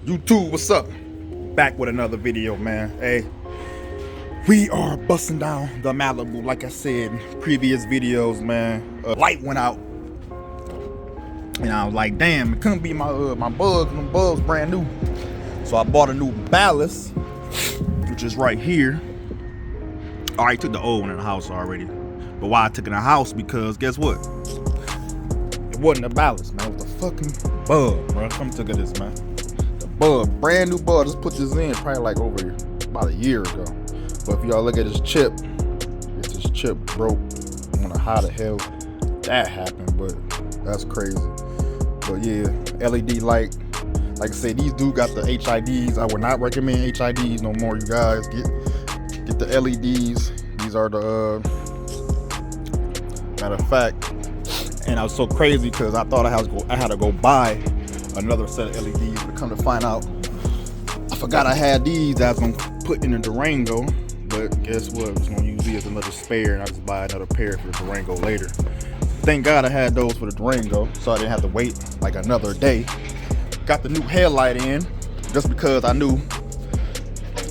YouTube, what's up? Back with another video, man. Hey, we are busting down the Malibu. Like I said in previous videos, man. Light went out, and I was like, damn, it couldn't be my bugs. Them bugs brand new. So I bought a new ballast, which is right here. I already took the old one in the house already. But why I took it in the house? Because guess what? It wasn't a ballast, man. It was a fucking bug, bro. Come look at this, man. The bug, brand new bug. Just put this in probably like over about a year ago. But if y'all look at this chip, if this chip broke, I don't know how the hell that happened, but that's crazy. But yeah, LED light. Like I said, these dudes got the HIDs. I would not recommend HIDs no more, you guys. Get the LEDs. These are the matter of fact. And I was so crazy because I thought I had to go buy another set of LEDs, but come to find out, I forgot I had these that I was gonna put in the Durango. But guess what? I was gonna use these as another spare, and I just buy another pair for the Durango later. Thank God I had those for the Durango, so I didn't have to wait like another day. Got the new headlight in just because I knew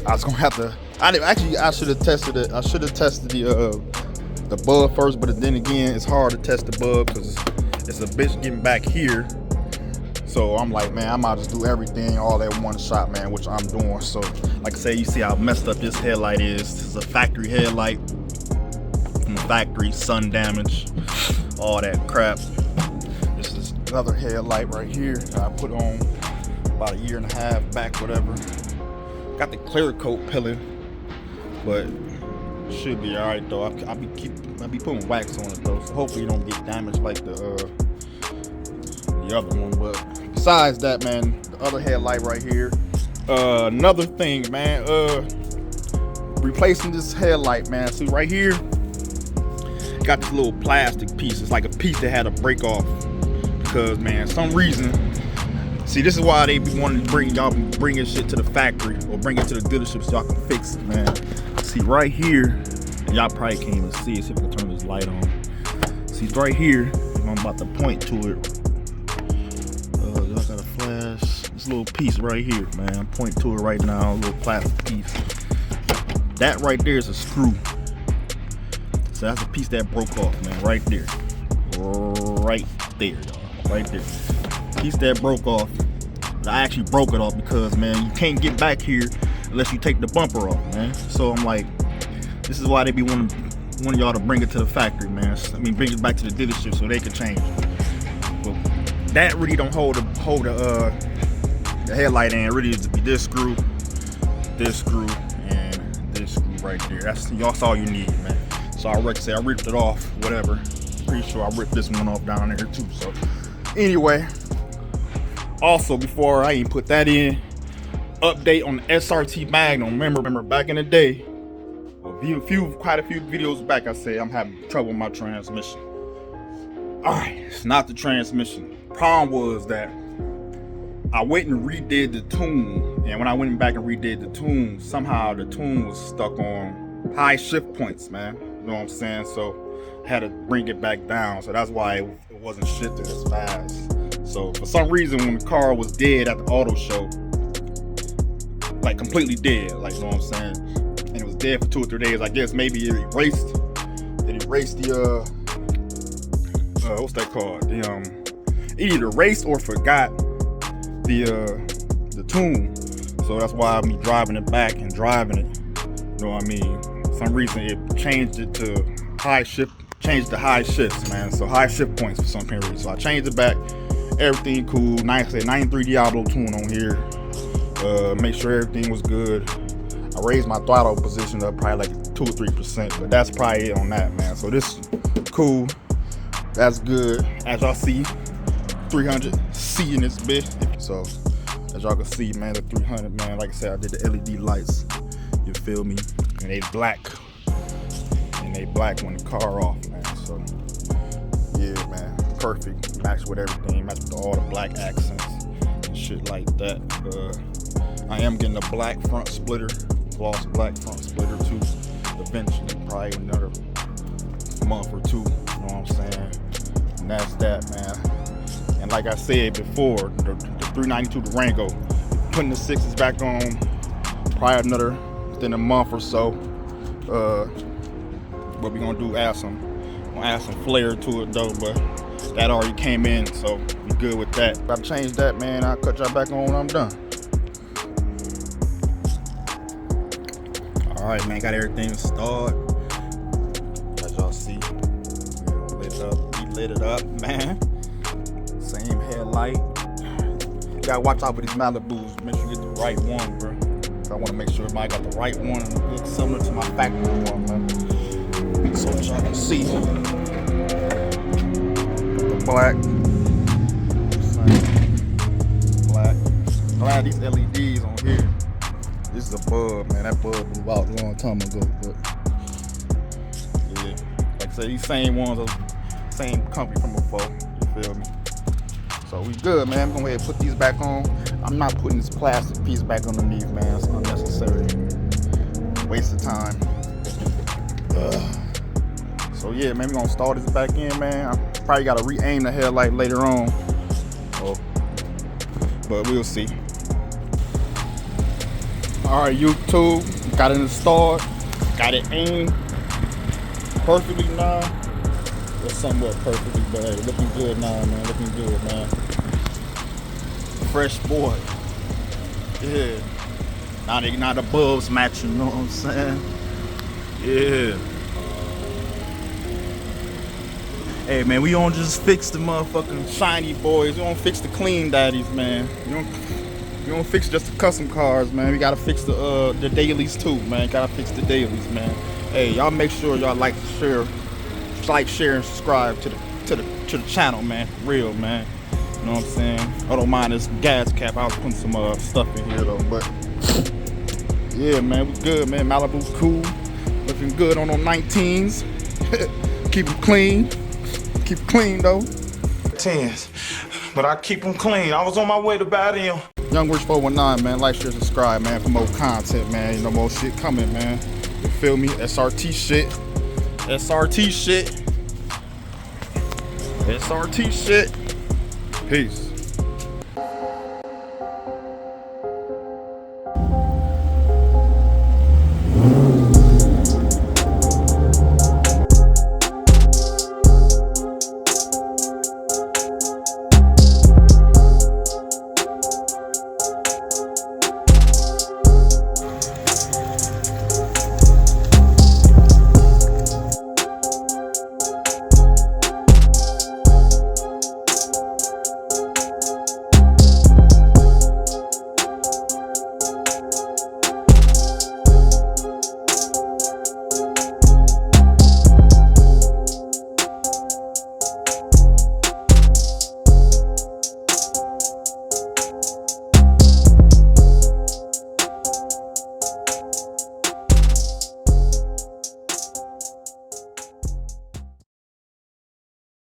I was gonna have to. I should have tested it. I should have tested the bug first, but then again, it's hard to test the bug because it's a bitch getting back here. So I'm like, man, I might just do everything all at one shot, man, which I'm doing. So like I say, you see how messed up this headlight is. This is a factory headlight from the factory, sun damage, all that crap. This is another headlight right here that I put on about a year and a half back, whatever. Got the clear coat peeling, but should be all right though. I be putting wax on it though, so hopefully it don't get damaged like the other one. But besides that, man, the other headlight right here. Another thing, man, replacing this headlight, man. See right here, got this little plastic piece. It's like a piece that had to break off because, man, some reason. See, this is why they be wanting to bringing shit to the factory or bring it to the dealership so y'all can fix it, man. See right here, and y'all probably can't even see it. See if I can turn this light on. See right here, I'm about to point to it. Y'all got a flash. This little piece right here, man. I'm pointing to it right now. A little plastic piece. That right there is a screw. So that's a piece that broke off, man. Right there. Right there, y'all. Right there. Piece that broke off. I actually broke it off because, man, you can't get back here unless you take the bumper off, man. So I'm like, this is why they be wanting y'all to bring it to the factory, man. I mean, bring it back to the dealership so they can change it. But that really don't hold the headlight in. It really is to be this screw, and this screw right there. That's all you need, man. So I ripped it off, whatever. Pretty sure I ripped this one off down there too. So anyway. Also, before I even put that in, update on the SRT Magnum. Remember back in the day, quite a few videos back, I said I'm having trouble with my transmission. Alright, it's not the transmission. Problem was that I went and redid the tune, and when I went back and redid the tune, somehow the tune was stuck on high shift points, man. You know what I'm saying? So I had to bring it back down. So that's why it wasn't shifted as fast. So for some reason, when the car was dead at the auto show, like completely dead, like, you know what I'm saying? And it was dead for 2 or 3 days. I guess maybe it erased the what's that called? It either erased or forgot the tune. So that's why I'm driving it back and driving it. You know what I mean? For some reason it changed it to high shift, changed to high shifts, man. So high shift points for some reason. So I changed it back. Everything cool, nice. 93 Diablo tune on here. Make sure everything was good. I raised my throttle position up probably like 2 or 3%, but that's probably it on that, man. So this cool. That's good. As y'all see, 300C in this bitch. So as y'all can see, man, the 300, man. Like I said, I did the LED lights. You feel me? And they black. And they black when the car off, man. So yeah, man. Perfect, match with everything, match with all the black accents and shit like that. I am getting a black front splitter, gloss black front splitter too, eventually, probably another month or two, you know what I'm saying? And that's that, man. And like I said before, the 392 Durango, putting the sixes back on probably another within a month or so. What we gonna do? Add some flair to it though, but that already came in, so we good with that. If I change that, man, I'll cut y'all back on when I'm done. All right, man, got everything installed. As y'all see, we lit it up, man. Same headlight. You gotta watch out for these Malibus. Make sure you get the right one, bro. I want to make sure everybody got the right one and look similar to my factory one, man. So that y'all can see. The black. Black. Glad these LEDs on here. This is a bulb, man. That bulb was about a long time ago, but yeah. Like I said, these same ones are same company from before. You feel me? So we good, man. I'm gonna go ahead and put these back on. I'm not putting this plastic piece back underneath, man. It's unnecessary. Waste of time. So yeah, man, we're gonna start this back in, man. I probably gotta re-aim the headlight later on. But we'll see. Alright, YouTube, got it installed, got it aimed perfectly now. Or somewhat perfectly, but hey, looking good now, man. Looking good, man. Fresh boy. Yeah. Now the bulbs matching, you know what I'm saying? Yeah. Hey, man, we don't just fix the motherfucking shiny boys. We don't fix the clean daddies, man. You don't fix just the custom cars, man. We gotta fix the dailies too, man. Gotta fix the dailies, man. Hey, y'all make sure y'all like, share, and subscribe to the channel, man. For real, man. You know what I'm saying? I don't mind this gas cap. I was putting some stuff in here though, but yeah, man, we good, man. Malibu's cool, looking good on those 19s. Keep them clean. Keep it clean though. 10s, but I keep them clean. I was on my way to buy them. Young Rich 419, man. Like, share, subscribe, man, for more content, man. You know, more shit coming, man. You feel me? SRT shit. SRT shit. SRT shit. Peace.